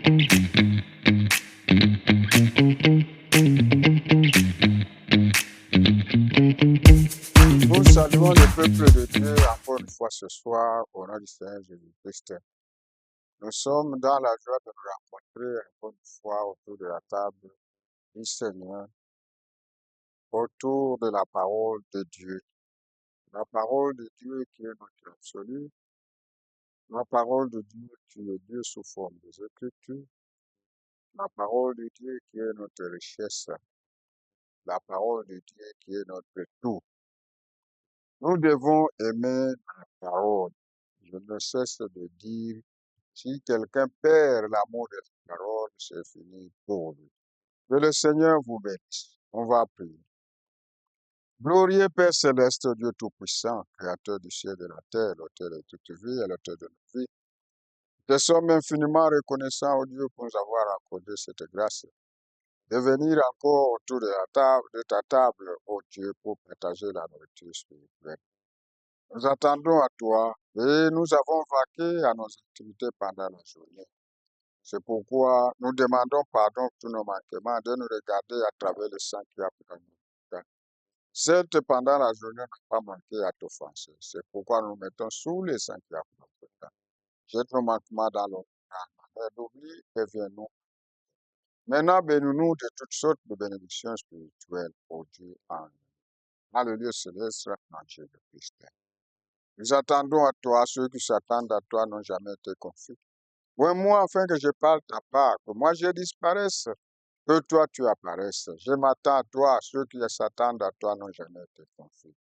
Nous saluons le peuple de Dieu encore une fois ce soir au nom du Seigneur Jésus-Christ. Nous sommes dans la joie de nous rencontrer encore une fois autour de la table du Seigneur, autour de la parole de Dieu. La parole de Dieu qui est notre absolu, la parole de Dieu qui est Dieu sous forme des Écritures, la parole de Dieu qui est notre richesse, la parole de Dieu qui est notre tout. Nous devons aimer la parole. Je ne cesse de dire, si quelqu'un perd l'amour de la parole, c'est fini pour lui. Que le Seigneur vous bénisse. On va prier. Glorieux Père céleste, Dieu Tout-Puissant, Créateur du ciel et de la terre, l'auteur de toute vie et l'auteur de nos vies, nous sommes infiniment reconnaissants, au Dieu, pour nous avoir accordé cette grâce de venir encore autour de la table, de ta table, ô Dieu, pour partager la nourriture spirituelle. Nous attendons à toi et nous avons vaqué à nos activités pendant la journée. C'est pourquoi nous demandons pardon pour tous nos manquements de nous regarder à travers le sang qui a pris dans nos temps. Certes, pendant la journée, on n'a pas manqué à t'offenser. C'est pourquoi nous mettons sous le sang qui a pris dans notre temps. Jette nos manquements dans l'eau. L'oubli, reviens-nous. Maintenant, bénis-nous de toutes sortes de bénédictions spirituelles, ô Dieu, en dans le lieu céleste, en Jésus-Christ. Nous attendons à toi, ceux qui s'attendent à toi n'ont jamais été confus. Oui, moi, afin que je parle ta part, que moi je disparaisse, que toi tu apparaisses. Je m'attends à toi, ceux qui s'attendent à toi n'ont jamais été confus.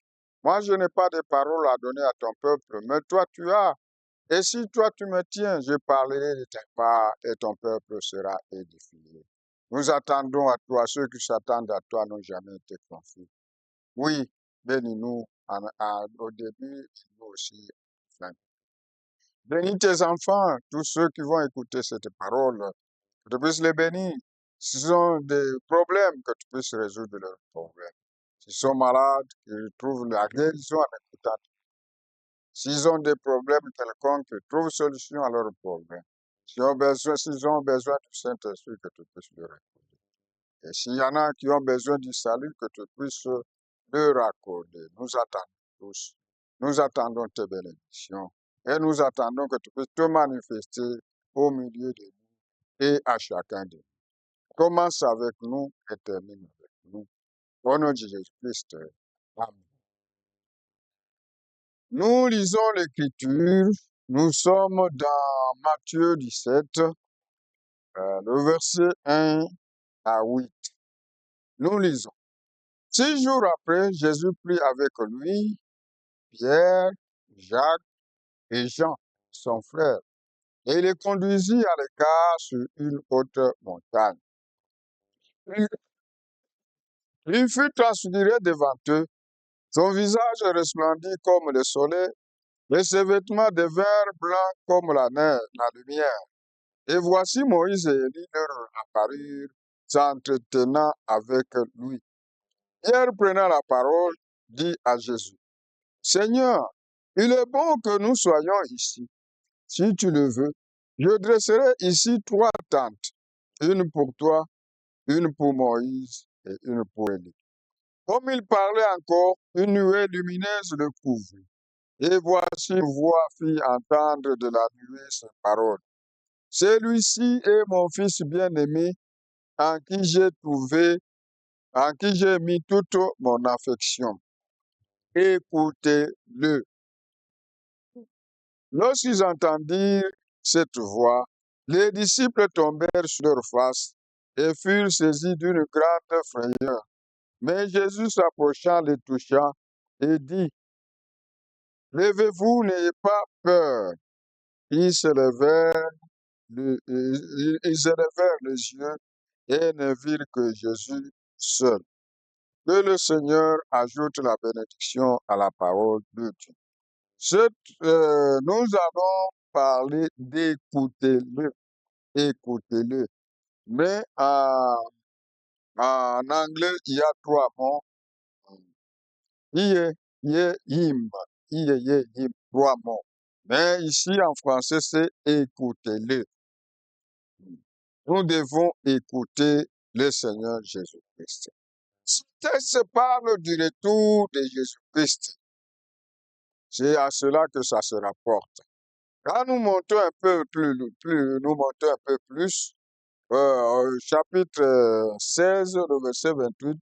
Moi, je n'ai pas de paroles à donner à ton peuple, mais toi tu as. Et si toi tu me tiens, je parlerai de ta part et ton peuple sera édifié. Nous attendons à toi, ceux qui s'attendent à toi n'ont jamais été confus. Oui, bénis-nous au début et nous aussi. Enfin, bénis tes enfants, tous ceux qui vont écouter cette parole, que tu puisses les bénir. S'ils ont des problèmes, que tu puisses résoudre leurs problèmes. S'ils sont malades, qu'ils trouvent la guérison en écoutant. S'ils ont des problèmes quelconques, qu'ils trouvent solution à leurs problèmes. S'ils ont besoin du Saint-Esprit, que tu puisses leur accorder. Et s'il y en a qui ont besoin du salut, que tu puisses leur accorder. Nous attendons tous. Nous attendons tes bénédictions. Et nous attendons que tu puisses te manifester au milieu de nous et à chacun de nous. Commence avec nous et termine avec nous. Au nom de Jésus-Christ. Amen. Nous lisons l'Écriture. Nous sommes dans Matthieu 17, le verset 1 à 8. Nous lisons. 6 jours après, Jésus prit avec lui Pierre, Jacques et Jean, son frère, et il les conduisit à l'écart sur une haute montagne. Il fut transfiguré devant eux. Son visage resplendit comme le soleil, et ses vêtements devinrent blancs comme la neige, la lumière. Et voici Moïse et Élie leur apparurent, s'entretenant avec lui. Pierre, prenant la parole, dit à Jésus, Seigneur, il est bon que nous soyons ici. Si tu le veux, je dresserai ici 3 tentes, une pour toi, une pour Moïse et une pour Élie. Comme il parlait encore, une nuée lumineuse le couvrit. Et voici une voix fit entendre de la nuée ces paroles. Celui-ci est mon fils bien-aimé, en qui en qui j'ai mis toute mon affection. Écoutez-le. Lorsqu'ils entendirent cette voix, les disciples tombèrent sur leur face et furent saisis d'une grande frayeur. Mais Jésus s'approcha, les toucha et dit, Levez-vous, n'ayez pas peur. Ils se levèrent les yeux et ne virent que Jésus seul. Que le Seigneur ajoute la bénédiction à la parole de Dieu. Nous allons parler d'écoutez-le. Écoutez-le. Mais en anglais, il y a 3 mots. Iye, ye, yim. Iye, ye, yim. 3 mots. Mais ici, en français, c'est écoutez-le. Nous devons écouter le Seigneur Jésus-Christ. Ce texte parle du retour de Jésus-Christ. C'est à cela que ça se rapporte. Quand nous montons un peu plus, au chapitre 16, le verset 28,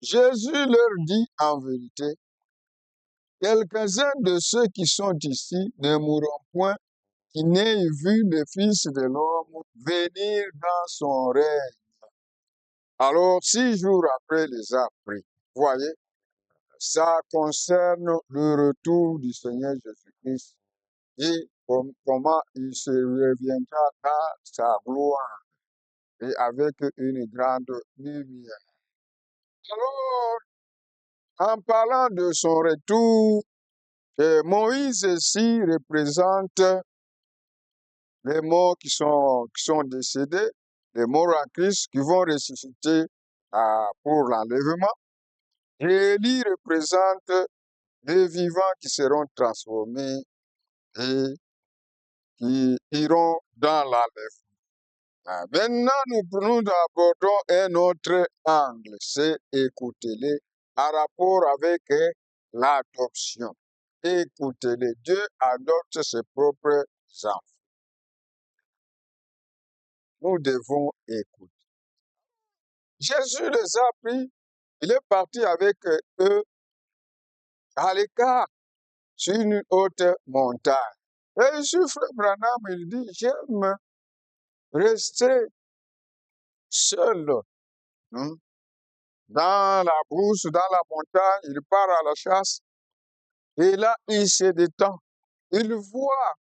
Jésus leur dit en vérité, quelques-uns de ceux qui sont ici ne mourront point, qui n'aient vu le Fils de l'homme venir dans son règne. Alors, 6 jours après les a pris. Voyez, ça concerne le retour du Seigneur Jésus-Christ et comment il se reviendra dans sa gloire et avec une grande lumière. Alors, en parlant de son retour, Moïse ici représente les morts qui sont décédés, les morts en Christ qui vont ressusciter pour l'enlèvement. Et Élie représente les vivants qui seront transformés et qui iront dans l'enlèvement. Maintenant, nous abordons un autre angle, c'est écoutez-les en rapport avec l'adoption. Écoutez-les, Dieu adopte ses propres enfants. Nous devons écouter. Jésus les a pris, il est parti avec eux à l'écart sur une haute montagne. Et ici, Frère Branham, il dit, j'aime rester seul. Hein, dans la brousse, dans la montagne, il part à la chasse. Et là, il se détend. Il voit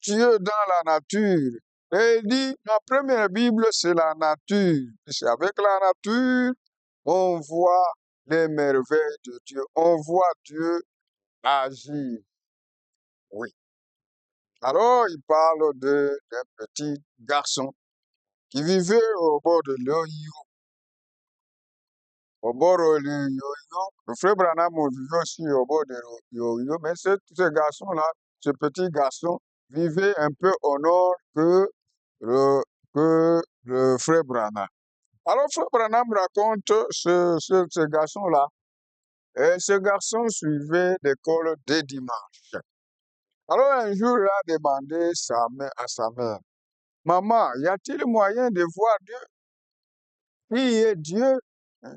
Dieu dans la nature. Et il dit, ma première Bible, c'est la nature. C'est avec la nature, on voit les merveilles de Dieu. On voit Dieu agir. Oui. Alors, il parle d'un petit garçon qui vivait au bord de l'Ohio. Au bord de l'Ohio. Le frère Branham vivait aussi au bord de l'Ohio. Mais ce garçon-là, ce petit garçon, vivait un peu au nord le, que le frère Branham. Alors, frère Branham raconte ce garçon-là. Et ce garçon suivait l'école dès dimanche. Alors, un jour, il a demandé à sa mère, maman, y a-t-il moyen de voir Dieu? Qui est Dieu? Hein?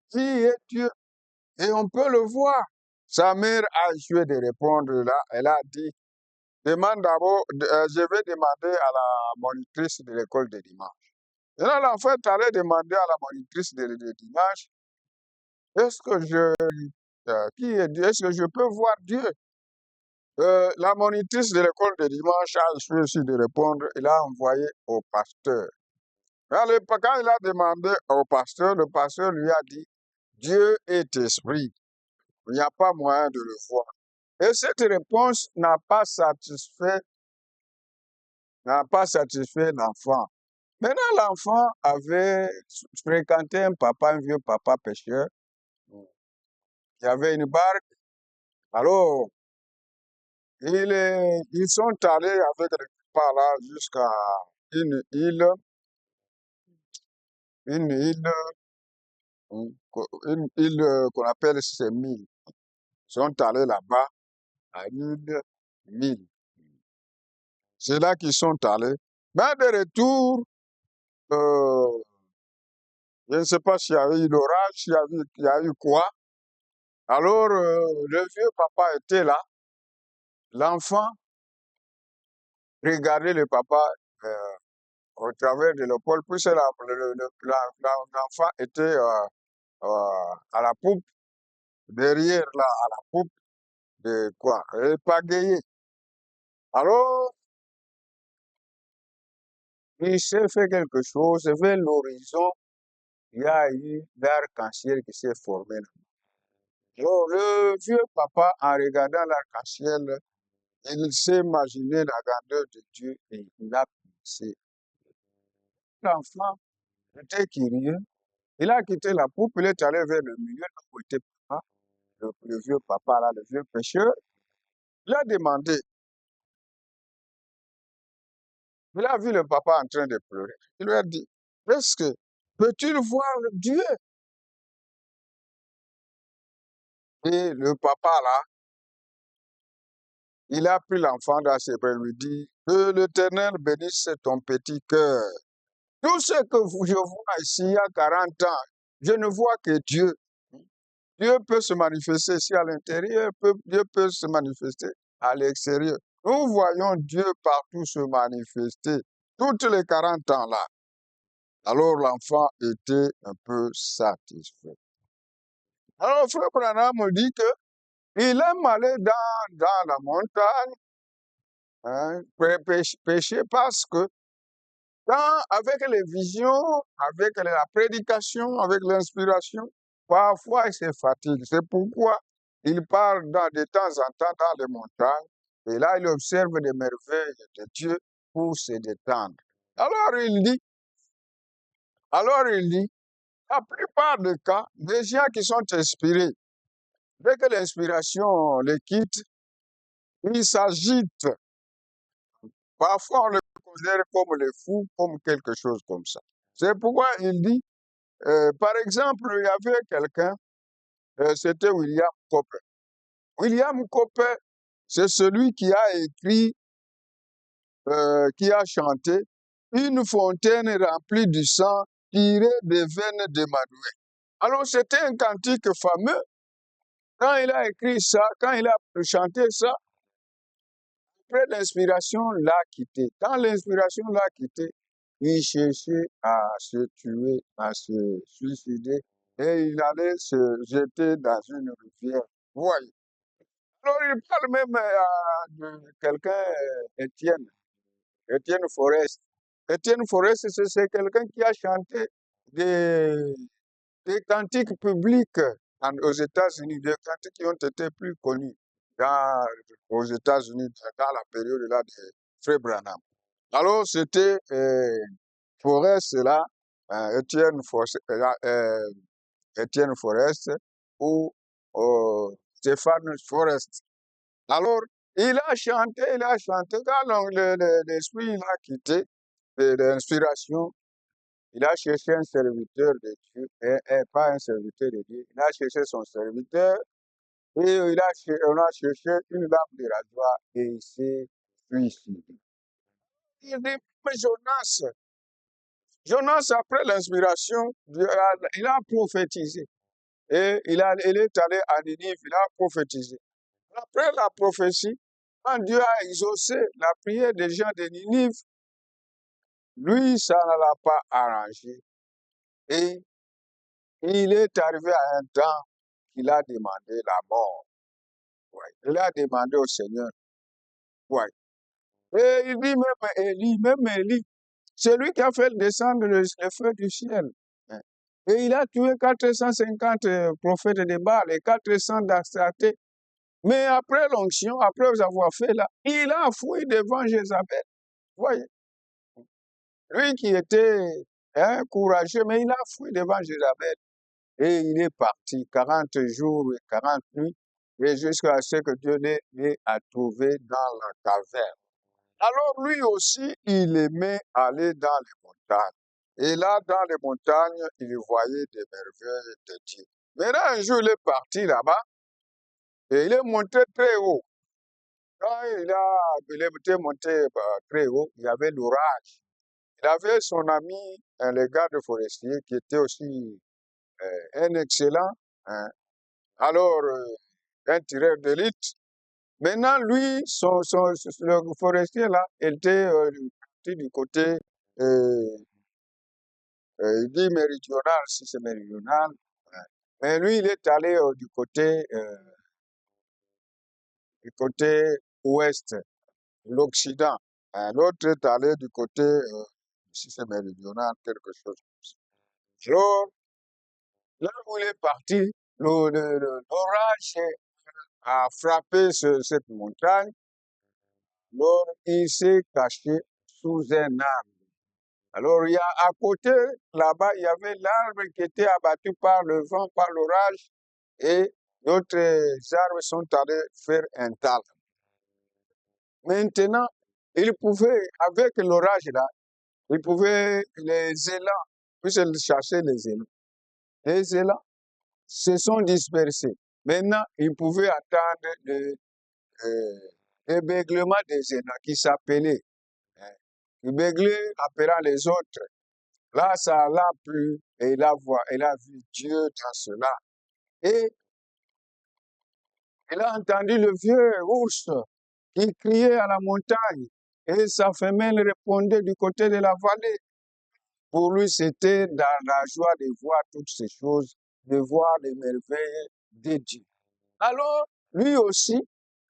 Qui est Dieu? Et on peut le voir. Sa mère a joué de répondre là. Elle a dit, demande d'abord, je vais demander à la monitrice de l'école de dimanche. Et là, l'enfant est allé demander à la monitrice de dimanche, est-ce que qui est Dieu? Est-ce que je peux voir Dieu? La monitrice de l'école de dimanche a échoué aussi de répondre. Il a envoyé au pasteur. Quand il a demandé au pasteur, le pasteur lui a dit, Dieu est esprit. Il n'y a pas moyen de le voir. Et cette réponse n'a pas satisfait l'enfant. Maintenant, l'enfant avait fréquenté un vieux papa pêcheur. Il y avait une barque. Alors, ils sont allés avec le papa là jusqu'à une île, une île, une île qu'on appelle Sémille. Ils sont allés là-bas à l'île Mille. C'est là qu'ils sont allés. Mais de retour, euh, je ne sais pas s'il y a eu l'orage, il y a eu quoi. Alors, le vieux papa était là. L'enfant regardait le papa euh, au travers de l'épaule. Puis l'enfant était à la poupe, derrière là, à la poupe de quoi? Et pagayer. Alors, il s'est fait quelque chose, vers l'horizon, il y a eu l'arc-en-ciel qui s'est formé là. Alors, le vieux papa, en regardant l'arc-en-ciel, il s'est imaginé la grandeur de Dieu et il a pensé. L'enfant était curieux. Il a quitté la poupe, il est allé vers le milieu, là où était papa, le vieux papa, là, le vieux pêcheur. Il a demandé, Il a vu le papa en train de pleurer. Il lui a dit, est-ce que peux-tu le voir Dieu? Et le papa, là, il a pris l'enfant dans ses bras et lui dit, que l'Éternel bénisse ton petit cœur. Tout ce que je vois ici il y a 40 ans, je ne vois que Dieu. Dieu peut se manifester ici à l'intérieur, Dieu peut se manifester à l'extérieur. Nous voyons Dieu partout se manifester, toutes les 40 ans là. Alors l'enfant était un peu satisfait. Alors Frère Branham me dit que il aime aller dans la montagne, hein, pécher parce que avec les visions, avec la prédication, avec l'inspiration, parfois il se fatigue. C'est pourquoi il part de temps en temps dans les montagnes et là il observe des merveilles de Dieu pour se détendre. Alors il dit, la plupart des cas, des gens qui sont inspirés, dès que l'inspiration les quitte, ils s'agitent. Parfois on les considère comme les fous, comme quelque chose comme ça. C'est pourquoi il dit, par exemple, il y avait quelqu'un, c'était William Cowper. William Cowper, c'est celui qui a écrit, qui a chanté une fontaine remplie du sang tiré des veines d'Emmanuel. Alors c'était un cantique fameux. Quand il a écrit ça, quand il a chanté ça, après l'inspiration l'a quitté. Quand l'inspiration l'a quitté, il cherchait à se tuer, à se suicider, et il allait se jeter dans une rivière. Voyez. Alors il parle même de quelqu'un, Étienne Forest. Étienne Forest, c'est quelqu'un qui a chanté des, des cantiques publics aux États-Unis, des cantiques qui ont été plus connus aux États-Unis dans la période là de Frère Branham. Alors c'était Forest là, Étienne Forest, Étienne Forest ou Stéphane Forest. Alors il a chanté quand l'esprit l'a quitté de l'inspiration. Il a cherché un serviteur de Dieu, et pas un serviteur de Dieu. Il a cherché son serviteur et on a cherché une lame de rasoir et il s'est suicidé. Il dit, mais Jonas, après l'inspiration, il a prophétisé. Et il est allé à Ninive, il a prophétisé. Après la prophétie, quand Dieu a exaucé la prière des gens de Ninive, lui, ça ne l'a pas arrangé. Et il est arrivé à un temps qu'il a demandé la mort. Ouais. Il a demandé au Seigneur. Ouais. Et il dit même Élie, c'est lui qui a fait descendre le feu du ciel. Hein. Et il a tué 450 prophètes de Baal et 400 d'Astaté. Mais après l'onction, après avoir fait là, il a fui devant Jézabel. Voyez. Lui qui était courageux, mais il a fui devant Jézabel. Et il est parti 40 jours et 40 nuits, et jusqu'à ce que Dieu l'ait trouvé dans la caverne. Alors lui aussi, il aimait aller dans les montagnes. Et là, dans les montagnes, il voyait des merveilles de Dieu. Maintenant, un jour, il est parti là-bas, et il est monté très haut. Quand il était monté très haut, il y avait l'orage. Il avait son ami, le garde forestier, qui était aussi un excellent, hein, alors, un tireur d'élite. Maintenant, lui, le forestier là, il était parti du côté, il dit méridional, si c'est méridional. Hein. Mais lui, il est allé du côté ouest, l'Occident. Hein. L'autre est allé du côté, si c'est méridional, quelque chose comme ça. Alors, là où il est parti, l'orage a frappé cette montagne. Alors, il s'est caché sous un arbre. Alors, il y a à côté, là-bas, il y avait l'arbre qui était abattu par le vent, par l'orage, et d'autres arbres sont allés faire un tas. Maintenant, il pouvait, avec l'orage là, il pouvait, les élans, puisqu'il cherchait les élans. Les élans se sont dispersés. Maintenant, il pouvait attendre le beuglement des élans qui s'appelait. Hein, le beuglait appelant les autres. Là, ça l'a plu et il a vu Dieu dans cela. Et il a entendu le vieux ours qui criait à la montagne et sa femelle répondait du côté de la vallée. Pour lui, c'était dans la joie de voir toutes ces choses, de voir les merveilles de Dieu. Alors, lui aussi,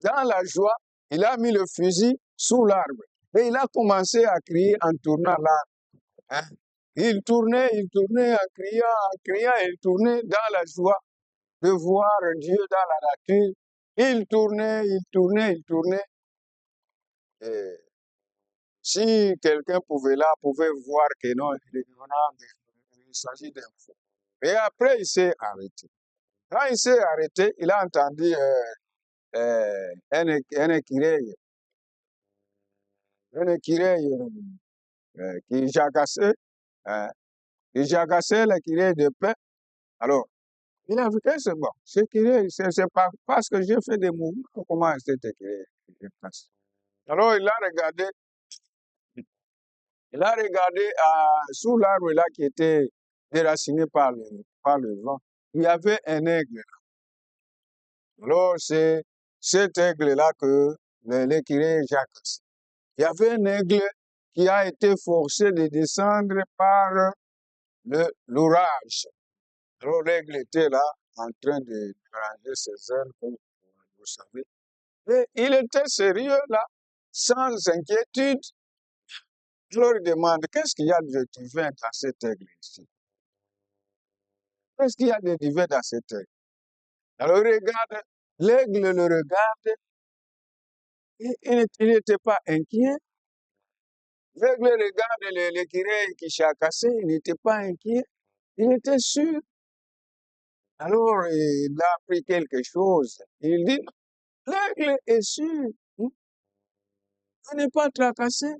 dans la joie, il a mis le fusil sous l'arbre et il a commencé à crier en tournant l'arbre. Hein. Il tournait en criant, il tournait dans la joie de voir Dieu dans la nature. Il tournait, il tournait, il tournait. Et si quelqu'un pouvait voir que non, il s'agit d'un fou. Et après, il s'est arrêté. Quand il s'est arrêté, il a entendu un écureuil qui jacassait, hein, l'écureuil de paix. Alors, il a vu que c'est bon. Ce écureuil, c'est pas parce que j'ai fait des mouvements, comment cet écureuil passe. Alors, il a regardé sous l'arbre là qui était déraciné par le vent. Il y avait un aigle. Alors, c'est cet aigle-là que l'écureuil jacasse. Il y avait un aigle qui a été forcé de descendre par l'orage. Alors, l'aigle était là, en train de ranger ses ailes, comme vous savez. Et il était sérieux là, sans inquiétude. Je leur demande, qu'est-ce qu'il y a de divin dans cet aigle ici? Qu'est-ce qu'il y a de divin dans cet aigle? Alors, regarde, l'aigle le regarde, et il n'était pas inquiet. L'aigle regarde l'écureuil qui chacassait, il n'était pas inquiet. Il était sûr. Alors, il a appris quelque chose. Il dit, l'aigle est sûr. Il n'est pas tracassé.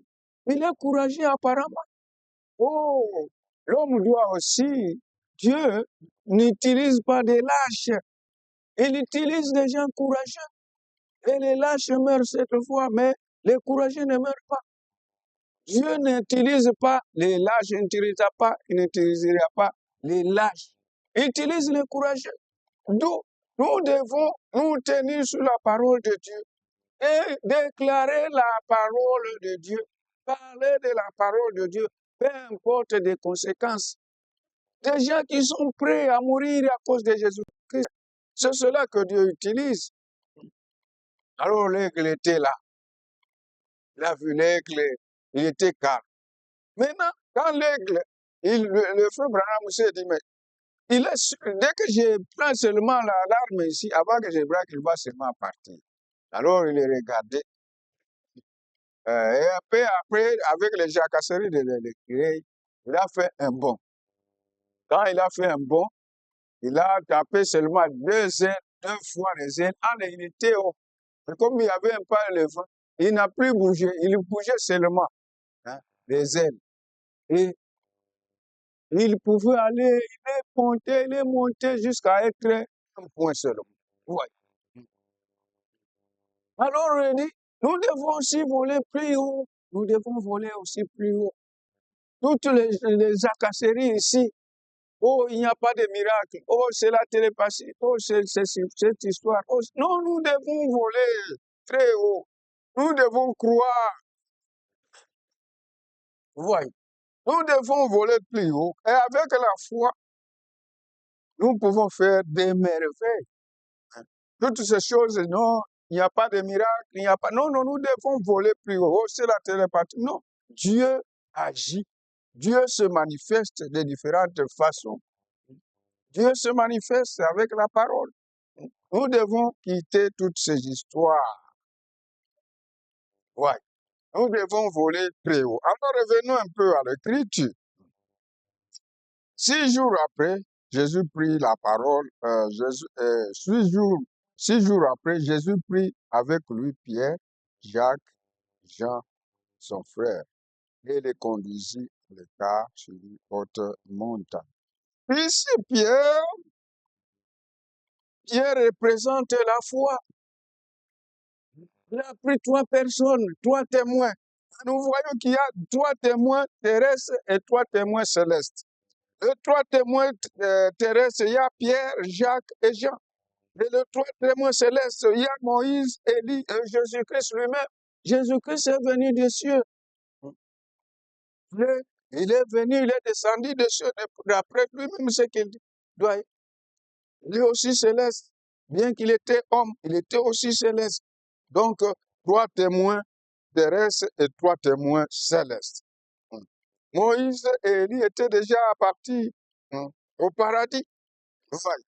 Il est courageux apparemment. Oh, l'homme doit aussi, Dieu n'utilise pas des lâches. Il utilise des gens courageux. Et les lâches meurent cette fois, mais les courageux ne meurent pas. Dieu n'utilise pas les lâches, il n'utilisera pas les lâches. Il utilise les courageux. D'où nous devons nous tenir sur la parole de Dieu et déclarer la parole de Dieu. Parler de la parole de Dieu, peu importe les conséquences. Des gens qui sont prêts à mourir à cause de Jésus-Christ. C'est cela que Dieu utilise. Alors l'aigle était là. Il a vu l'aigle, il était calme. Maintenant, quand l'aigle, le feu Branham s'est dit, mais dès que je prends seulement l'arme ici, avant que je braque, il va seulement partir. Alors il est regardé. Et après, avec les jacasseries de l'écureuil, il a fait un bond. Quand il a fait un bond, il a tapé seulement deux fois les ailes. Ah, il était haut. Mais comme il y avait un pas le vent, il n'a plus bougé. Il bougeait seulement, hein, les ailes. Et il pouvait aller, il est monté jusqu'à être un point seulement. Ouais. Alors, il dit, nous devons aussi voler plus haut. Nous devons voler aussi plus haut. Toutes les acasseries ici, oh, il n'y a pas de miracle. Oh, c'est la télépathie. Oh, c'est cette histoire. Oh, non, nous devons voler très haut. Nous devons croire. Voyez. Nous devons voler plus haut. Et avec la foi, nous pouvons faire des merveilles. Toutes ces choses, non, il n'y a pas de miracle, il n'y a pas. Non, non, nous devons voler plus haut. Oh, c'est la télépathie. Non. Dieu agit. Dieu se manifeste de différentes façons. Dieu se manifeste avec la parole. Nous devons quitter toutes ces histoires. Ouais. Nous devons voler très haut. Alors revenons un peu à l'écriture. 6 jours après, Jésus prit la parole. 6 jours après, Jésus prit avec lui Pierre, Jacques, Jean son frère, et les conduisit à l'écart sur une haute montagne. Ici, Pierre représente la foi. Il a pris 3 personnes, 3 témoins. Nous voyons qu'il y a 3 témoins terrestres et 3 témoins célestes. Les 3 témoins terrestres, il y a Pierre, Jacques et Jean. Et les 3 témoins célestes, il y a Moïse, Élie et Jésus-Christ lui-même. Jésus-Christ est venu des cieux. Il est venu, il est descendu des cieux. D'après lui-même, ce qu'il doit être. Il est aussi céleste. Bien qu'il était homme, il était aussi céleste. Donc, 3 témoins terrestres et 3 témoins célestes. Moïse et Élie étaient déjà partis au paradis. Voilà.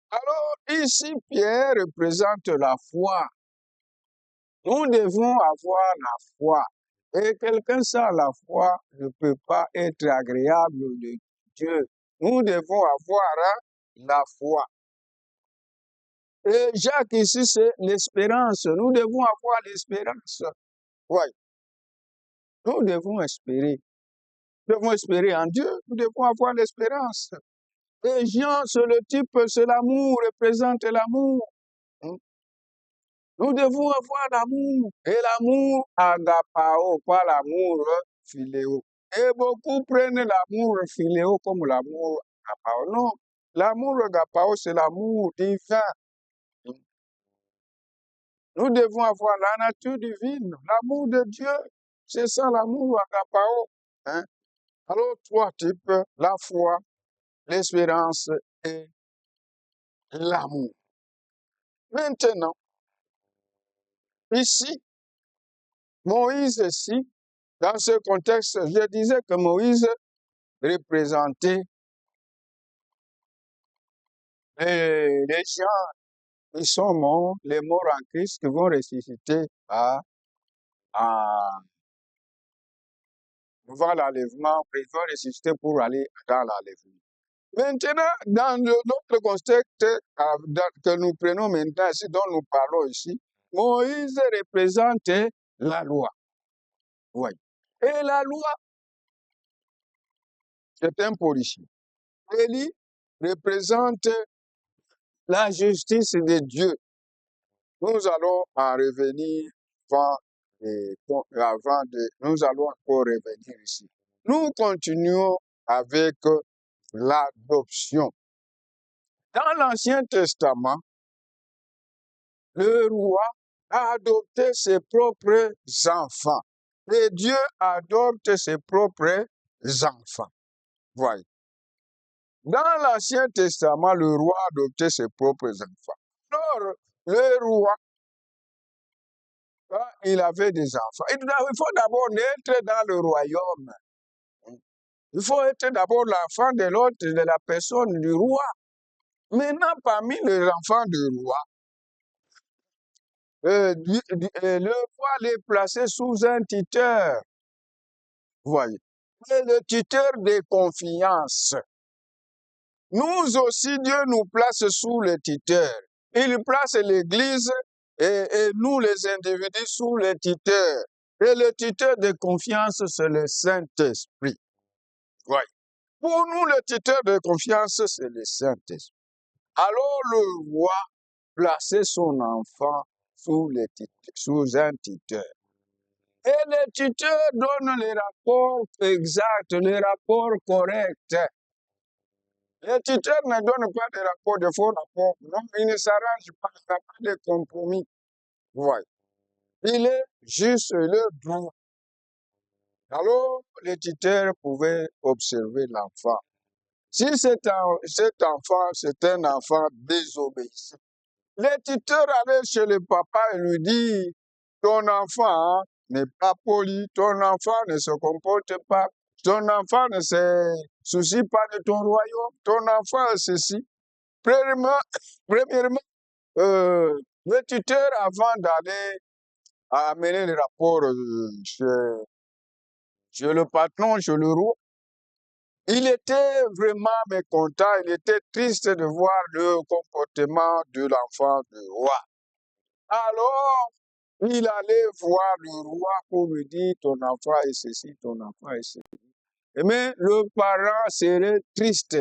Alors, ici, Pierre représente la foi. Nous devons avoir la foi. Et quelqu'un sans la foi ne peut pas être agréable de Dieu. Nous devons avoir la foi. Et Jacques, ici, c'est l'espérance. Nous devons avoir l'espérance. Oui. Nous devons espérer. Nous devons espérer en Dieu. Nous devons avoir l'espérance. Et Jean, c'est le type, c'est l'amour, représente l'amour. Nous devons avoir l'amour. Et l'amour agapao, pas l'amour philéo. Et beaucoup prennent l'amour philéo comme l'amour agapao. Non, l'amour agapao, c'est l'amour divin. Nous devons avoir la nature divine, l'amour de Dieu. C'est ça l'amour agapao. Hein? Alors, 3 types, la foi, l'espérance et l'amour. Maintenant, ici, Moïse ici, dans ce contexte, je disais que Moïse représentait les gens qui sont morts, les morts en Christ, qui vont ressusciter devant l'enlèvement, ils vont ressusciter pour aller dans l'enlèvement. Maintenant, dans notre contexte que nous prenons maintenant, ici, dont nous parlons ici, Moïse représente la loi. Oui. Et la loi, c'est un policier. Élie représente la justice de Dieu. Nous allons en revenir nous allons encore revenir ici. Nous continuons avec l'adoption. Dans l'Ancien Testament, le roi a adopté ses propres enfants. Et Dieu adopte ses propres enfants. Voyez. Dans l'Ancien Testament, le roi a adopté ses propres enfants. Alors, le roi, quand il avait des enfants, il faut d'abord naître dans le royaume. Il faut être d'abord l'enfant de l'autre, de la personne du roi. Maintenant, parmi les enfants du roi, le roi les plaçait sous un tuteur. Voyez. Et le tuteur de confiance. Nous aussi, Dieu nous place sous le tuteur. Il place l'Église et nous, les individus, sous le tuteur. Et le tuteur de confiance, c'est le Saint-Esprit. Oui. Pour nous, le tuteur de confiance, c'est le Saint-Esprit. Alors le roi plaçait son enfant sous un tuteur. Et le tuteur donne les rapports exacts, les rapports corrects. Le tuteur ne donne pas de rapports, de faux rapports. Non, il ne s'arrange pas, il n'y a pas de compromis. Ouais. Il est juste le droit. Alors, le tuteur pouvait observer l'enfant. Si cet enfant, c'est un enfant désobéissant, le tuteur allait chez le papa et lui dit, ton enfant n'est pas poli, ton enfant ne se comporte pas, ton enfant ne se soucie pas de ton royaume, ton enfant est ceci. Premièrement, le tuteur, avant d'aller amener le rapport chez le patron, chez le roi, il était vraiment mécontent, il était triste de voir le comportement de l'enfant du roi. Alors, Il allait voir le roi pour lui dire, ton enfant est ceci, ton enfant est ceci. Mais le parent serait triste.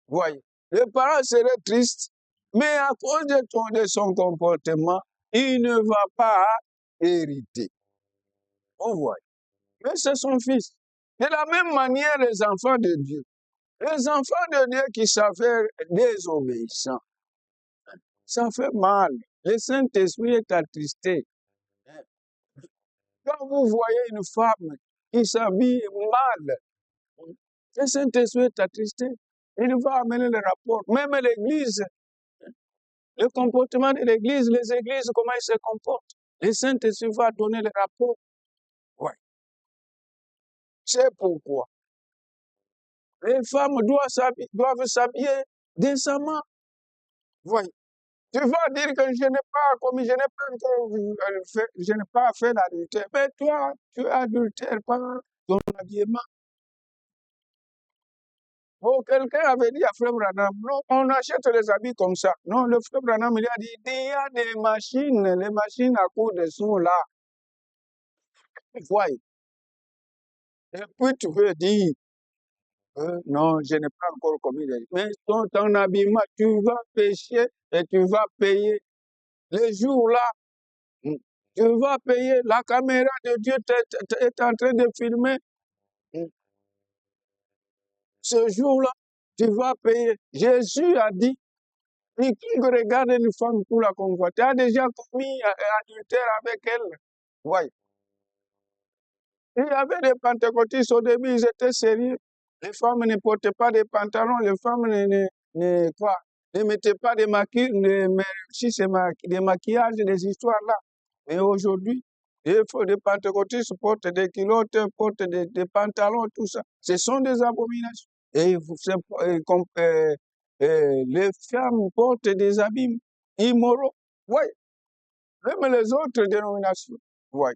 Voyez, le parent serait triste, mais à cause de son comportement, il ne va pas hériter. Vous voyez. Mais c'est son fils. De la même manière, les enfants de Dieu. Les enfants de Dieu qui savent faire désobéissants, ça fait mal. Le Saint-Esprit est attristé. Quand vous voyez une femme qui s'habille mal, le Saint-Esprit est attristé. Il va amener le rapport. Même l'Église, le comportement de l'Église, les églises, comment elles se comportent. Le Saint-Esprit va donner le rapport. Ouais. C'est pourquoi les femmes doivent s'habiller décemment. Ouais. Tu vas dire que je n'ai pas commis, je n'ai pas encore fait, je n'ai pas fait l'adultère. Mais toi, tu adultères par ton habillement. Oh, quelqu'un avait dit à Frère Branham, non, on achète les habits comme ça. Non, le Frère Branham, il a dit, il y a des machines, les machines à coudre sont là. Voyez. Et puis tu veux dire, non, je n'ai pas encore commis les... Mais ton habillement, tu vas pécher et tu vas payer. Les jours-là, tu vas payer. La caméra de Dieu est en train de filmer. Ce jour-là, tu vas payer. Jésus a dit, quiconque regarde une femme pour la convoiter a déjà commis adultère avec elle. Oui. Il y avait des pentecôtistes au début, ils étaient sérieux. Les femmes ne portaient pas de pantalons, les femmes ne mettaient pas de maquillage, des maquillages, des histoires-là. Mais aujourd'hui, les pentecôtistes portent des culottes, portent des pantalons, tout ça. Ce sont des abominations. Les femmes portent des habits immoraux. Oui, même les autres dénominations. Oui.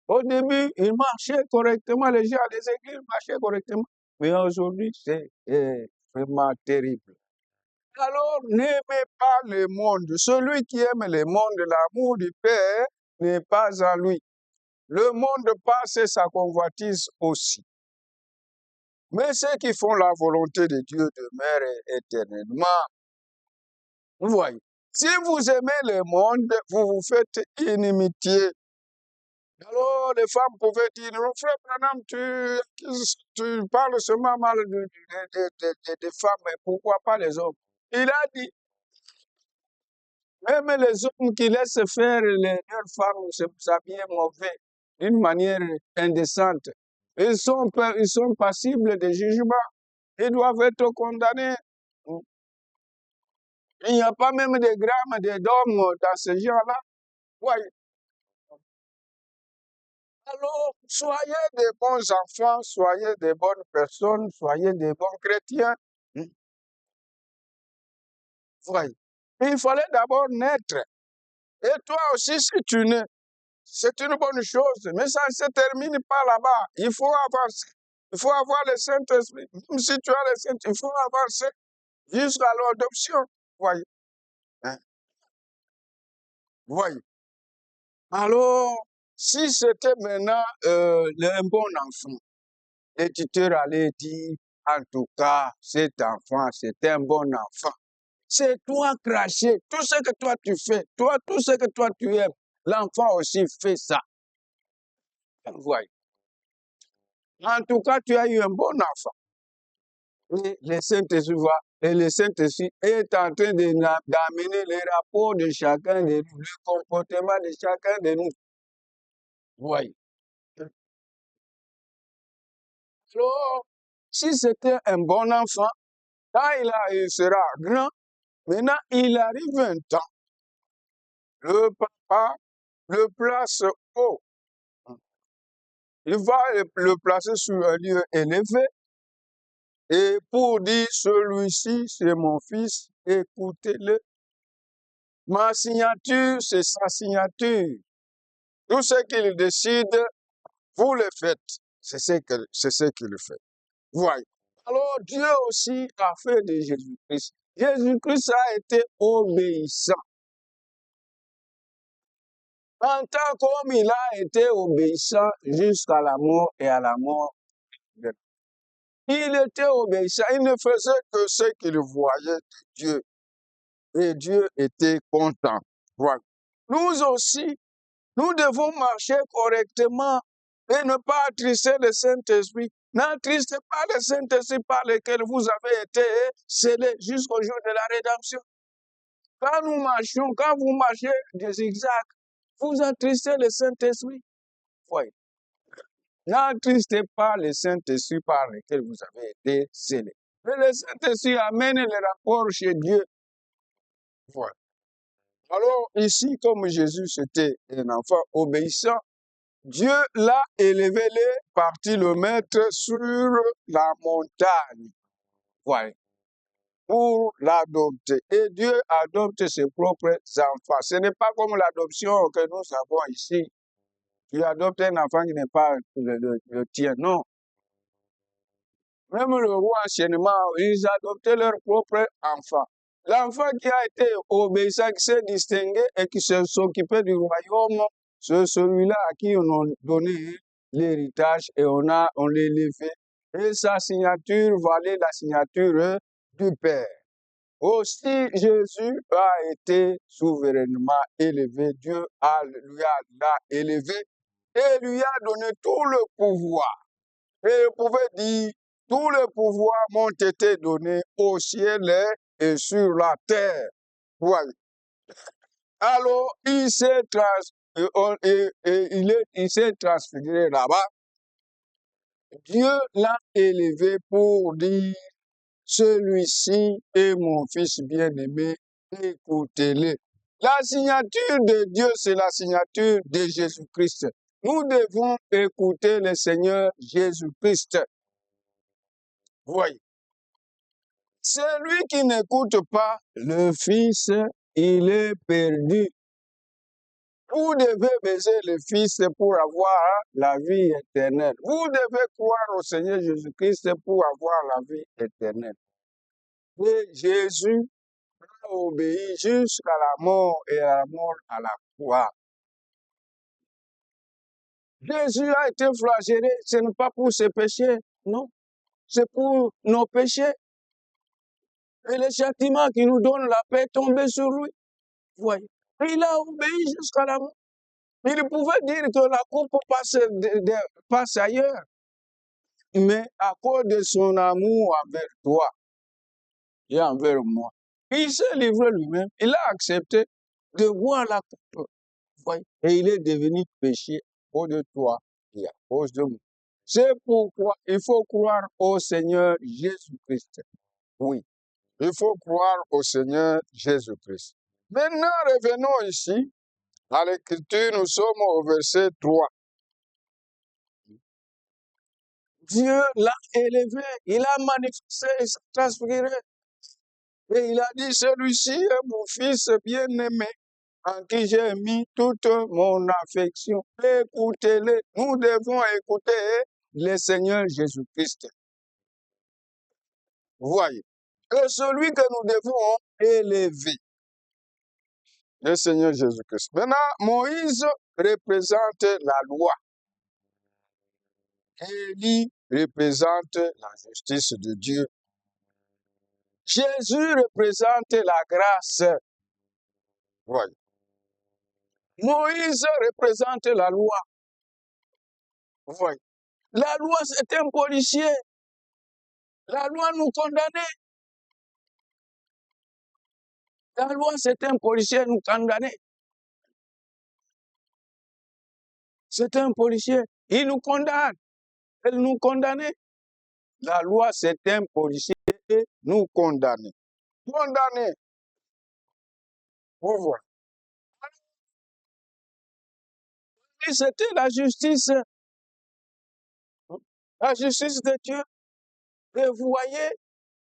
Au début, ils marchaient correctement, les gens des églises marchaient correctement. Mais aujourd'hui, c'est vraiment terrible. Alors, n'aimez pas le monde. Celui qui aime le monde, l'amour du Père n'est pas en lui. Le monde passe et sa convoitise aussi. Mais ceux qui font la volonté de Dieu demeurent éternellement. Vous voyez, si vous aimez le monde, vous vous faites inimitié. Alors, les femmes pouvaient dire, non, frère Branham, tu parles seulement mal des femmes, mais pourquoi pas les hommes? Il a dit, même les hommes qui laissent faire leurs femmes s'habiller mauvais, d'une manière indécente, ils sont passibles de jugement. Ils doivent être condamnés. Il n'y a pas même de grammes d'hommes dans ce genre-là. Ouais. Alors, soyez des bons enfants, soyez des bonnes personnes, soyez des bons chrétiens. Ouais. Il fallait d'abord naître. Et toi aussi, si tu nais, c'est une bonne chose, mais ça ne se termine pas là-bas. Il faut avancer. Il faut avoir le Saint-Esprit. Même si tu as le Saint-Esprit, il faut avancer jusqu'à l'adoption. Voyez. Hein? Voyez. Alors, si c'était maintenant un bon enfant, l'éditeur allait dire, en tout cas, cet enfant, c'est un bon enfant. C'est toi cracher. Tout ce que toi tu fais, tout ce que toi tu aimes, l'enfant aussi fait ça. Voyez. En tout cas, tu as eu un bon enfant. Et le Saint-Esprit et le Saint-Esprit est en train d'amener les rapports de chacun de nous, le comportement de chacun de nous. Voyez. Alors, si c'était un bon enfant, quand il sera grand, maintenant il arrive un temps, le papa le place haut. Il va le placer sur un lieu élevé et pour dire, celui-ci, c'est mon fils, écoutez-le. Ma signature, c'est sa signature. Tout ce qu'il décide, vous le faites. C'est ce qu'il fait. Voyez. Alors, Dieu aussi a fait de Jésus-Christ. Jésus-Christ a été obéissant. En tant qu'homme, il a été obéissant jusqu'à la mort et à la mort. Il était obéissant, il ne faisait que ce qu'il voyait de Dieu. Et Dieu était content. Voilà. Nous aussi, nous devons marcher correctement et ne pas attrister le Saint-Esprit. N'attristez pas le Saint-Esprit par lequel vous avez été scellés jusqu'au jour de la rédemption. Quand nous marchions, quand vous marchez des zigzags, vous attristez le Saint-Esprit. Oui. N'attristez pas le Saint-Esprit par lequel vous avez été scellés. Mais le Saint-Esprit amène les rapports chez Dieu. Voilà. Alors, ici, comme Jésus était un enfant obéissant, Dieu l'a élevé, parti le mettre sur la montagne. Voilà. Pour l'adopter. Et Dieu adopte ses propres enfants. Ce n'est pas comme l'adoption que nous avons ici. Tu adoptes un enfant qui n'est pas le tien. Non. Même le roi anciennement, ils adoptaient leur propre enfant. L'enfant qui a été obéissant, qui s'est distingué et qui s'occupait du royaume, c'est celui-là à qui on a donné l'héritage et on l'a élevé. Et sa signature valait la signature du Père. Aussi, Jésus a été souverainement élevé. Dieu l'a élevé et lui a donné tout le pouvoir. Et il pouvait dire, tous les pouvoirs m'ont été donnés au ciel et sur la terre. Voilà. Alors, il s'est transféré là-bas. Dieu l'a élevé pour dire, celui-ci est mon fils bien-aimé, écoutez-le. La signature de Dieu, c'est la signature de Jésus-Christ. Nous devons écouter le Seigneur Jésus-Christ. Voyez. Celui qui n'écoute pas le Fils, il est perdu. Vous devez baiser le Fils pour avoir la vie éternelle. Vous devez croire au Seigneur Jésus-Christ pour avoir la vie éternelle. Et Jésus a obéi jusqu'à la mort et à la mort à la croix. Jésus a été flagellé, ce n'est pas pour ses péchés, non. C'est pour nos péchés. Et le châtiment qui nous donne la paix est tombé sur lui. Voyez. Il a obéi jusqu'à la mort. Il pouvait dire que la coupe passe ailleurs. Mais à cause de son amour envers toi et envers moi, il s'est livré lui-même. Il a accepté de boire la coupe. Voyez. Et il est devenu péché à cause de toi et à cause de moi. C'est pourquoi il faut croire au Seigneur Jésus-Christ. Oui, il faut croire au Seigneur Jésus-Christ. Maintenant, revenons ici à l'Écriture, nous sommes au verset 3. Dieu l'a élevé, il a manifesté, il s'est transféré. Et il a dit, celui-ci est mon fils bien-aimé, en qui j'ai mis toute mon affection. Écoutez-le, nous devons écouter le Seigneur Jésus-Christ. Voyez, et celui que nous devons élever, le Seigneur Jésus-Christ. Maintenant, Moïse représente la loi. Élie représente la justice de Dieu. Jésus représente la grâce. Voyez. Moïse représente la loi. Voyez. La loi, c'est un policier. La loi nous condamnait. La loi, c'est un policier nous condamnait. C'est un policier. Il nous condamne. Elle nous condamnait. La loi, c'est un policier nous condamner. Condamné. Vous voyez. Et c'était la justice. La justice de Dieu. Et vous voyez,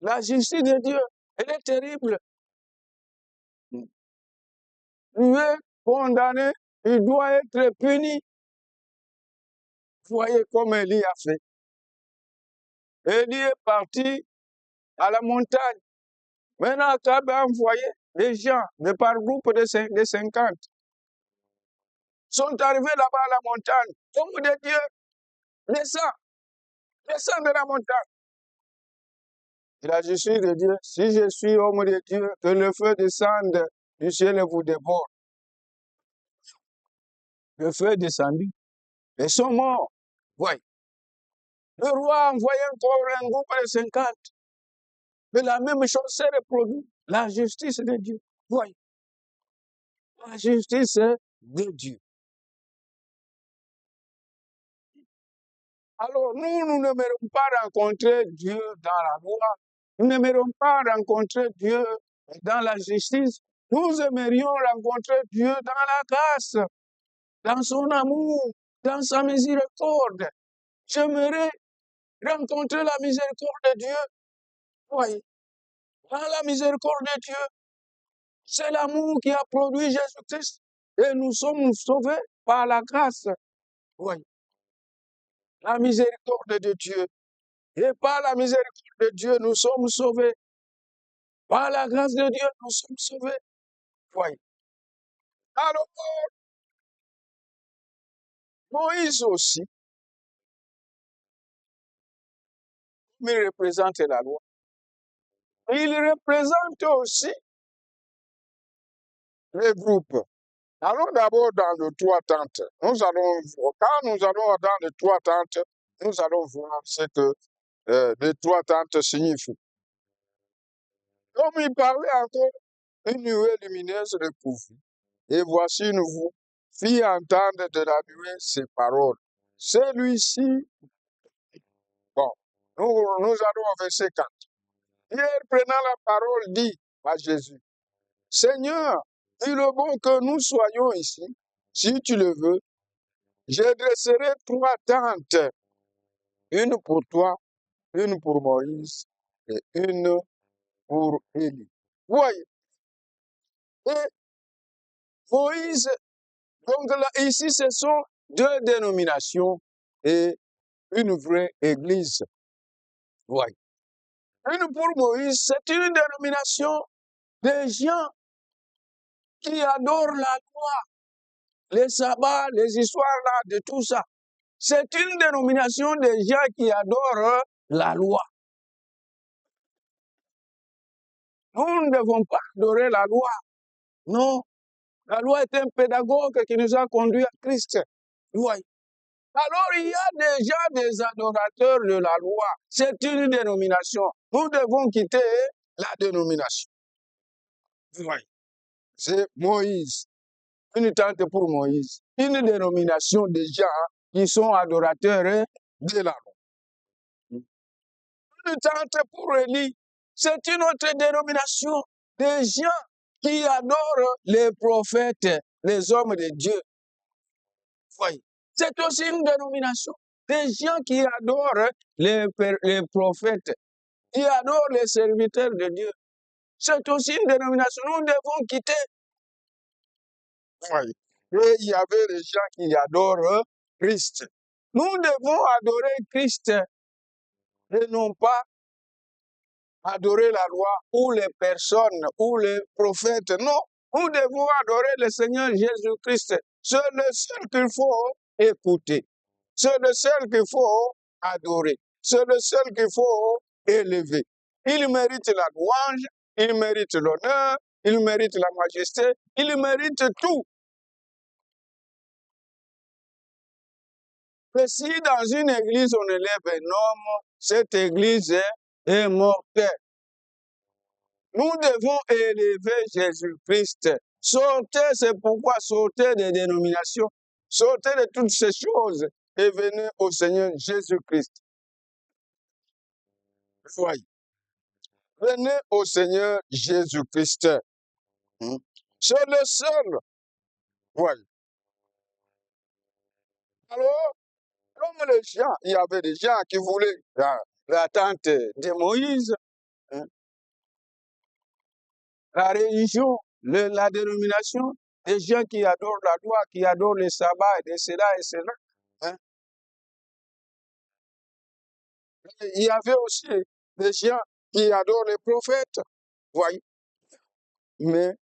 la justice de Dieu, elle est terrible. Il est condamné, il doit être puni. Vous voyez comme Élie a fait. Élie est parti à la montagne. Maintenant, Akab a envoyé des gens, par groupe de 50. sont arrivés là-bas à la montagne. Homme de Dieu, descends, descends de la montagne. Il a dit, je suis de Dieu. Si je suis homme de Dieu, que le feu descende du ciel et vous dévore. Le feu est descendu. Ils sont morts. Oui. Le roi a envoyé encore un groupe de 50. Mais la même chose s'est reproduite. La justice de Dieu. Oui. La justice de Dieu. Alors, nous n'aimerons pas rencontrer Dieu dans la loi. Nous n'aimerons pas rencontrer Dieu dans la justice. Nous aimerions rencontrer Dieu dans la grâce, dans son amour, dans sa miséricorde. J'aimerais rencontrer la miséricorde de Dieu. Oui. Dans la miséricorde de Dieu, c'est l'amour qui a produit Jésus-Christ. Et nous sommes sauvés par la grâce. Oui. La miséricorde de Dieu. Et par la miséricorde de Dieu, nous sommes sauvés. Par la grâce de Dieu, nous sommes sauvés. Oui. Alors, Moïse aussi, il représente la loi. Il représente aussi les groupes. Allons d'abord dans le trois tentes. Quand nous allons dans les trois tentes, nous allons voir ce que les trois tentes signifient. Comme il parlait encore, une nuée lumineuse le couvrit. Et voici une vous fit entendre de la nuée ses paroles. Celui-ci, bon, nous allons au verset 4. Pierre, prenant la parole, dit à Jésus, Seigneur, il est bon que nous soyons ici. Si tu le veux, je dresserai trois tentes, une pour toi, une pour Moïse et une pour Élie. Voyez, et Moïse, donc là, ici, ce sont deux dénominations et une vraie église. Voyez. Une pour Moïse, c'est une dénomination des gens qui adorent la loi, les sabbats, les histoires là, de tout ça. C'est une dénomination des gens qui adorent la loi. Nous ne devons pas adorer la loi. Non. La loi est un pédagogue qui nous a conduits à Christ. Oui. Alors, il y a déjà des adorateurs de la loi. C'est une dénomination. Nous devons quitter la dénomination. Oui. C'est Moïse. Une tente pour Moïse. Une dénomination de gens qui sont adorateurs de la loi. Une tente pour Élie. C'est une autre dénomination de gens qui adorent les prophètes, les hommes de Dieu. Oui. C'est aussi une dénomination des gens qui adorent les prophètes, qui adorent les serviteurs de Dieu. C'est aussi une dénomination. Nous devons quitter. Oui. Et il y avait des gens qui adorent Christ. Nous devons adorer Christ et non pas adorer la loi ou les personnes ou les prophètes. Non, nous devons adorer le Seigneur Jésus-Christ. C'est le seul qu'il faut écouter. C'est le seul qu'il faut adorer. C'est le seul qu'il faut élever. Il mérite la louange, il mérite l'honneur, il mérite la majesté, il mérite tout. Et si dans une église on élève un homme, cette église est mortelle. Nous devons élever Jésus-Christ. Sortez, c'est pourquoi sortez des dénominations, sortez de toutes ces choses et venez au Seigneur Jésus-Christ. Voyez. Venez au Seigneur Jésus-Christ. C'est le seul. Voyez. Alors, comme les gens, il y avait des gens qui voulaient la tente de Moïse, la religion, la dénomination, des gens qui adorent la loi, qui adorent les sabbats, et cela et cela. Hein. Il y avait aussi des gens qui adorent les prophètes. Voyez. Mais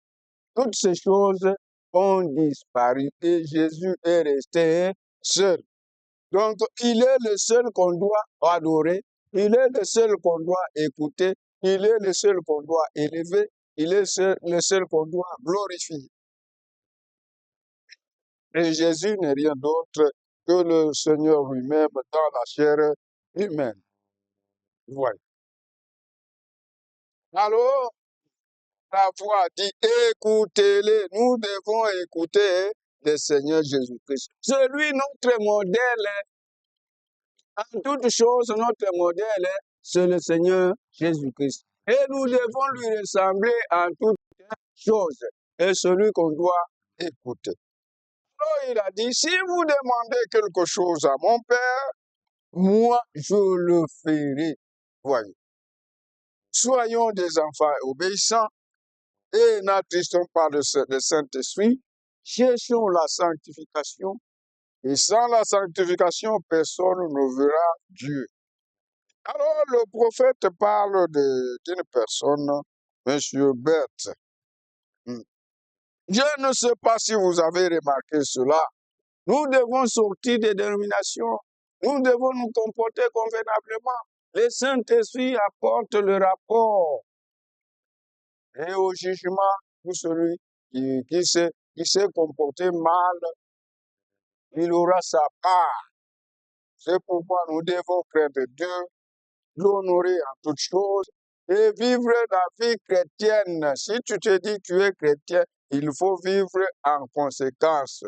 toutes ces choses ont disparu et Jésus est resté seul. Donc, il est le seul qu'on doit adorer, il est le seul qu'on doit écouter, il est le seul qu'on doit élever, il est le seul qu'on doit glorifier. Et Jésus n'est rien d'autre que le Seigneur lui-même dans la chair humaine. Voilà. Alors, la voix dit, écoutez-les, nous devons écouter le Seigneur Jésus-Christ. Celui, notre modèle, en toutes choses, notre modèle, c'est le Seigneur Jésus-Christ. Et nous devons lui ressembler en toutes choses. Et celui qu'on doit écouter. Alors, il a dit, si vous demandez quelque chose à mon Père, moi, je le ferai. Voyez. Soyons des enfants obéissants et n'attristons pas le Saint-Esprit. Cherchons la sanctification. Et sans la sanctification, personne ne verra Dieu. Alors, le prophète parle d'une personne, Monsieur Bert. Je ne sais pas si vous avez remarqué cela. Nous devons sortir des dénominations. Nous devons nous comporter convenablement. Le Saint-Esprit apporte le rapport. Et au jugement, pour celui qui s'est comporté mal, il aura sa part. C'est pourquoi nous devons craindre Dieu, l'honorer en toutes choses et vivre la vie chrétienne. Si tu te dis que tu es chrétien, il faut vivre en conséquence.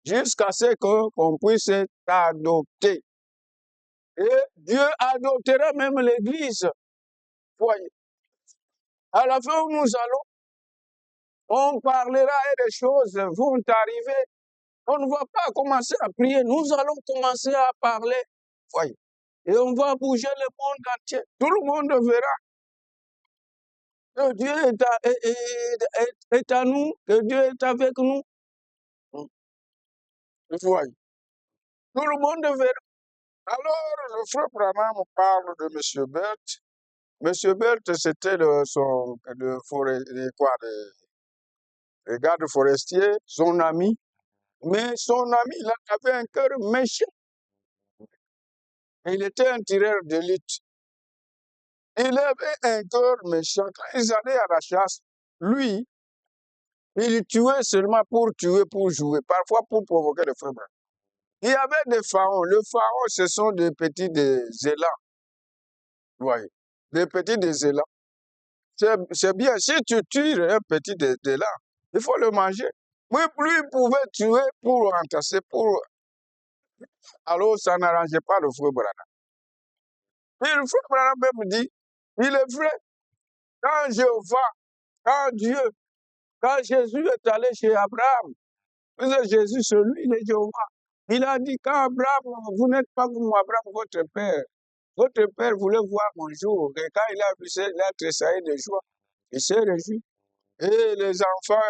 Jusqu'à ce qu'on puisse t'adopter. Et Dieu adoptera même l'Église. Voyez. À la fin où nous allons, on parlera et des choses vont arriver. On ne va pas commencer à prier, nous allons commencer à parler. Voyez. Et on va bouger le monde entier. Tout le monde verra que Dieu est à nous, que Dieu est avec nous. Voyez. Tout le monde verra. Alors, le frère Branham parle de M. Bert. M. Bert, c'était le garde forestier, son ami. Mais son ami, il avait un cœur méchant. Il était un tireur d'élite. Il avait un cœur méchant. Quand ils allaient à la chasse, lui, il tuait seulement pour tuer, pour jouer, parfois pour provoquer le feu. Il y avait des pharaons. Le pharaon, ce sont des petits des élans. Voyez, des petits des élans. C'est bien, si tu tues un petit des élans, il faut le manger. Mais lui, il pouvait tuer pour entasser, pour... Alors, ça n'arrangeait pas le frère Branham. Et le frère Branham même dit, il est vrai, quand Jéhovah, quand Dieu, quand Jésus est allé chez Abraham, c'est Jésus, celui de Jéhovah, il a dit, quand Abraham, vous n'êtes pas comme Abraham, votre père voulait voir mon jour, et quand il a vu ça, il a tressailli de joie, il s'est réjoui. Et les enfants,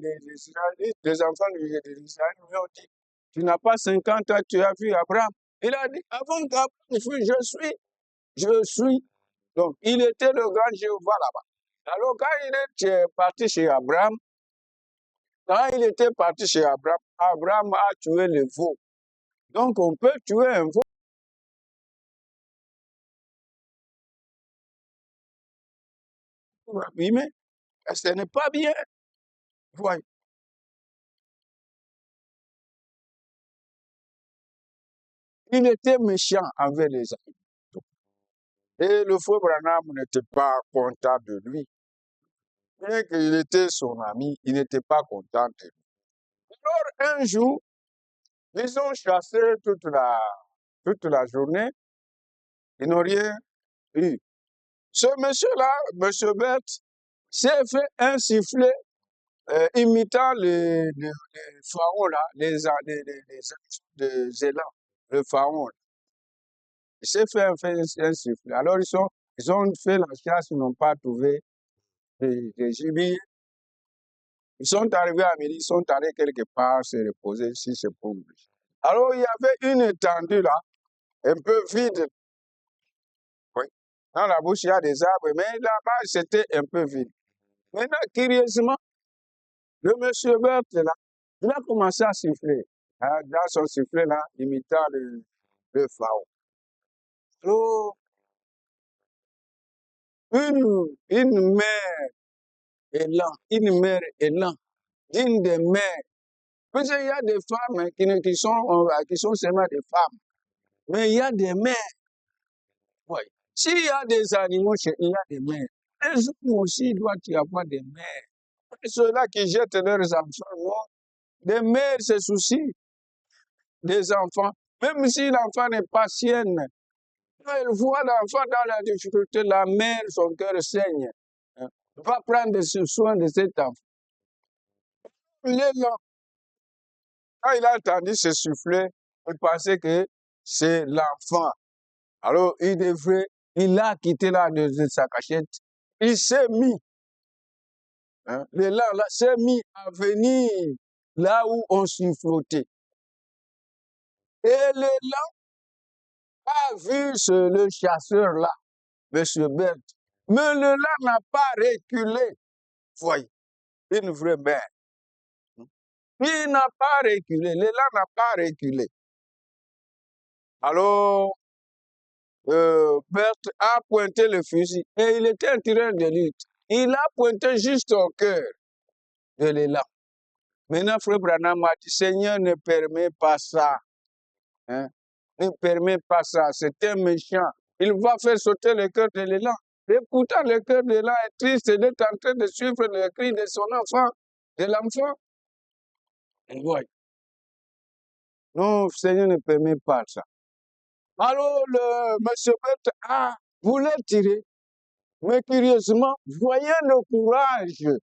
les Israélites, les enfants d'Israël lui ont dit, tu n'as pas 50 ans, tu as vu Abraham. Il a dit, avant qu'Abraham fût, je suis. Donc, il était le grand Jéhovah là-bas. Alors, quand il est parti chez Abraham, Abraham a tué le veau. Donc, on peut tuer un veau. Oui, mais ce n'est pas bien. Voyez. Il était méchant envers les hommes. Et le frère Branham n'était pas content de lui. Bien qu'il était son ami, il n'était pas content de lui. Alors, un jour, ils ont chassé toute la journée. Ils n'ont rien eu. Ce monsieur-là, monsieur Bert, s'est fait un sifflet imitant les pharaons, là, les élans, le pharaon. Il s'est fait un sifflet. Alors, ils ont fait la chasse, ils n'ont pas trouvé des gibier. Ils sont arrivés à midi, ils sont allés quelque part se reposer si c'est pour lui. Alors, il y avait une étendue là, un peu vide. Oui. Dans la bouche, il y a des arbres, mais là-bas, c'était un peu vide. Maintenant, curieusement, Le monsieur Berthe, là, il a commencé à siffler. Hein, dans son sifflet, là, imitant le pharaon. Alors, une mère élan, une mère élan, une des mères. Parce qu'il y a des femmes hein, qui sont seulement des femmes. Mais il y a des mères. Oui. S'il y a des animaux, il y a des mères. Les hommes aussi doivent y avoir des mères. Ceux-là qui jettent leurs enfants, non. Des mères se soucient des enfants. Même si l'enfant n'est pas sienne, elle voit l'enfant dans la difficulté, la mère, son cœur saigne. Hein. Va prendre soin de cet enfant. Il est là. Quand il a entendu se souffler, il pensait que c'est l'enfant. Alors, il a quitté là de sa cachette. Il s'est mis, hein, l'élan là, s'est mis à venir là où on sifflotait. Et l'élan a vu le chasseur là, M. Berthe. Mais l'élan n'a pas reculé. Voyez, une vraie mère. Il n'a pas reculé, l'élan n'a pas reculé. Alors, Berthe a pointé le fusil et il était un tireur d'élite. Il a pointé juste au cœur de l'élan. Maintenant, Frère Branham a dit, Seigneur, ne permet pas ça. Hein? Ne permet pas ça. C'est un méchant. Il va faire sauter le cœur de l'élan. Et pourtant, le cœur de l'élan est triste. Il est en train de suivre le cri de son enfant, de l'enfant. Oui. Non, Seigneur ne permet pas ça. Alors, le monsieur Berthe voulait tirer. Mais curieusement, voyez le courage.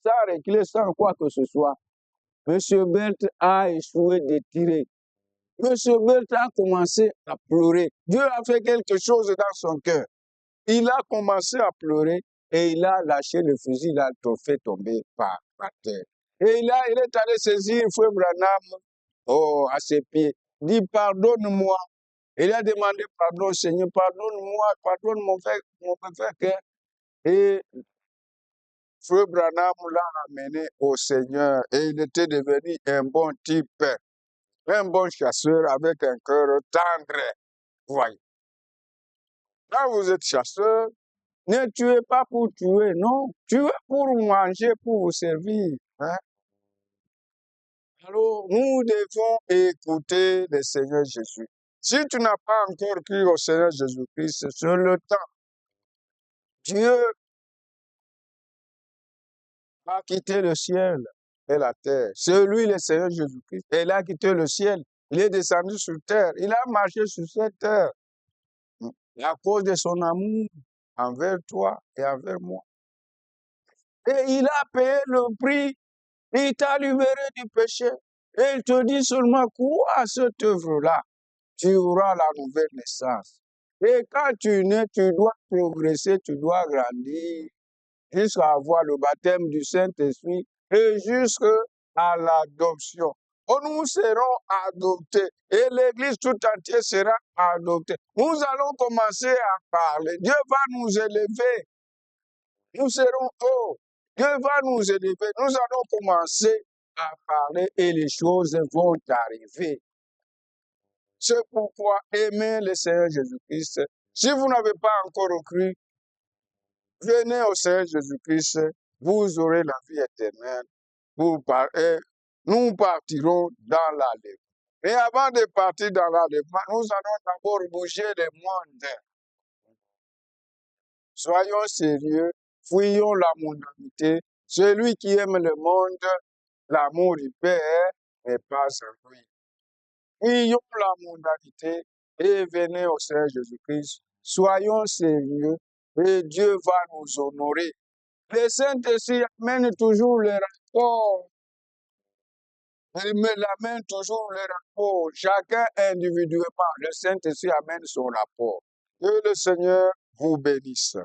Sans reculer, sans quoi que ce soit. Monsieur Berthe a échoué de tirer. Monsieur Berthe a commencé à pleurer. Dieu a fait quelque chose dans son cœur. Il a commencé à pleurer et il a lâché le fusil, il a fait tomber par terre. Et il est allé saisir Frère Branham à ses pieds. Il dit, pardonne-moi. Il a demandé pardon, Seigneur, pardonne-moi, pardonne mon frère. Et Frère Branham l'a amené au Seigneur et il était devenu un bon type, un bon chasseur avec un cœur tendre. Voyez. Quand vous êtes chasseur, ne tuez pas pour tuer, non. Tuez pour manger, pour vous servir. Hein? Alors, nous devons écouter le Seigneur Jésus. Si tu n'as pas encore cru au Seigneur Jésus-Christ, c'est le temps. Dieu a quitté le ciel et la terre. C'est lui, le Seigneur Jésus-Christ. Il a quitté le ciel. Il est descendu sur terre. Il a marché sur cette terre. À cause de son amour envers toi et envers moi. Et il a payé le prix. Il t'a libéré du péché. Et il te dit seulement quoi à cette œuvre-là. Tu auras la nouvelle naissance. Et quand tu nais, tu dois progresser, tu dois grandir jusqu'à avoir le baptême du Saint-Esprit et jusqu'à l'adoption. Nous serons adoptés et l'Église tout entière sera adoptée. Nous allons commencer à parler. Dieu va nous élever. Nous serons hauts. Dieu va nous élever. Nous allons commencer à parler et les choses vont arriver. C'est pourquoi aimez le Seigneur Jésus-Christ. Si vous n'avez pas encore cru, venez au Seigneur Jésus-Christ, vous aurez la vie éternelle. Nous partirons dans l'enlèvement. Et avant de partir dans l'enlèvement, nous allons d'abord bouger le monde. Soyons sérieux, fuyons la mondanité. Celui qui aime le monde, l'amour du Père n'est pas en lui. Fuyons la mondanité et venez au Seigneur Jésus-Christ. Soyons sérieux et Dieu va nous honorer. Le Saint-Esprit amène toujours les rapports. Il amène toujours les rapports. Chacun individuellement, le Saint-Esprit amène son rapport. Que le Seigneur vous bénisse.